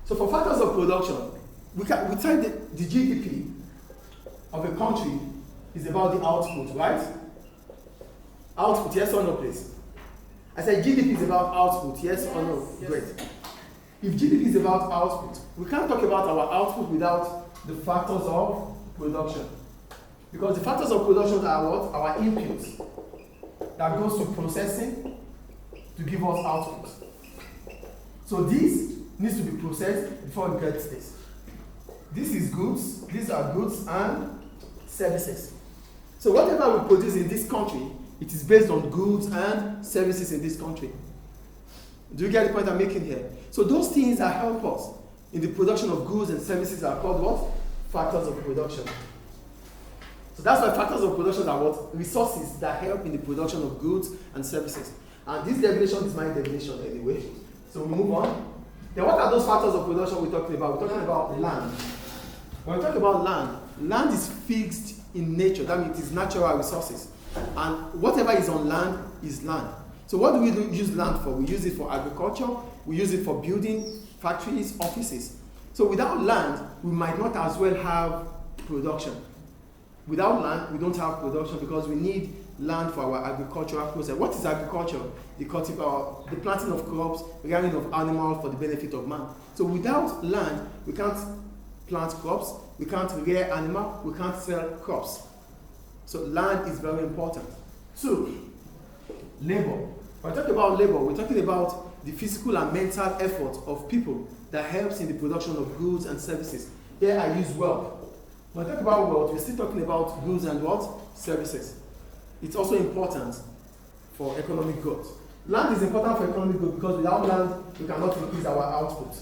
So for factors of production, we tell the GDP of a country is about the output, right? Output, yes or no, please? I said GDP is about output, yes or no? Yes. Great. If GDP is about output, we can't talk about our output without the factors of production. Because the factors of production are what? Our inputs that goes to processing to give us output. So this needs to be processed before we get this. This is goods, these are goods and services. So whatever we produce in this country, it is based on goods and services in this country. Do you get the point I'm making here? So those things that help us in the production of goods and services are called what? Factors of production. So that's why factors of production are what? Resources that help in the production of goods and services. And this definition is my definition anyway. So we move on. Then what are those factors of production we're talking about? We're talking about land. When we talk about land, land is fixed in nature. That means it is natural resources. And whatever is on land is land. So what do we use land for? We use it for agriculture. We use it for building factories, offices. So without land, we might not as well have production. Without land, we don't have production because we need land for our agricultural process. What is agriculture? The planting of crops, rearing of animals for the benefit of man. So without land, we can't plant crops, we can't rear animals, we can't sell crops. So land is very important. Two, labor. When we talk about labor, we're talking about the physical and mental effort of people that helps in the production of goods and services. Here I use wealth. When we talk about wealth, we're still talking about goods and what? Services. It's also important for economic growth. Land is important for economic growth because without land, we cannot increase our output.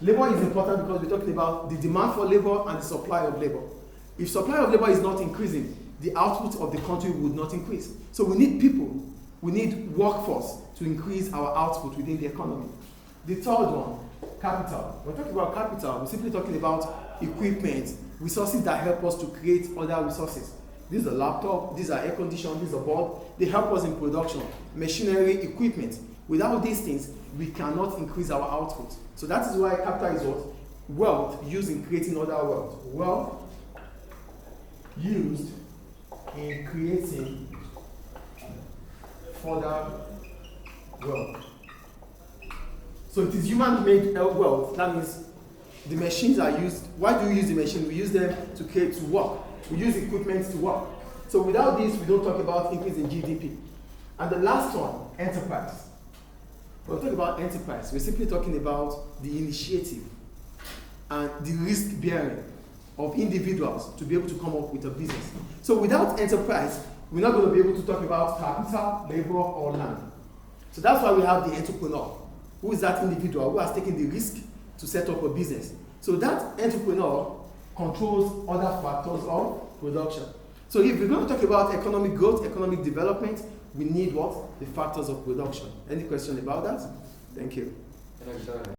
Labor is important because we're talking about the demand for labor and the supply of labor. If supply of labor is not increasing, the output of the country would not increase. So we need people, we need workforce to increase our output within the economy. The third one, capital. When we're talking about capital, we're simply talking about equipment, resources that help us to create other resources. These are laptop, these are air conditioning, these are board. They help us in production, machinery, equipment. Without these things, we cannot increase our output. So that is why capital is what? Wealth used in creating other wealth. Wealth used in creating further wealth. So it is human-made wealth. That means the machines are used. Why do we use the machine? We use them to work. We use equipment to work. So without this, we don't talk about increase in GDP. And the last one, enterprise. When we talk about enterprise, we're simply talking about the initiative and the risk bearing of individuals to be able to come up with a business. So without enterprise, we're not going to be able to talk about capital, labor, or land. So that's why we have the entrepreneur. Who is that individual who has taken the risk to set up a business? So that entrepreneur controls other factors of production. So if we're going to talk about economic growth, economic development, we need what? The factors of production. Any question about that? Thank you.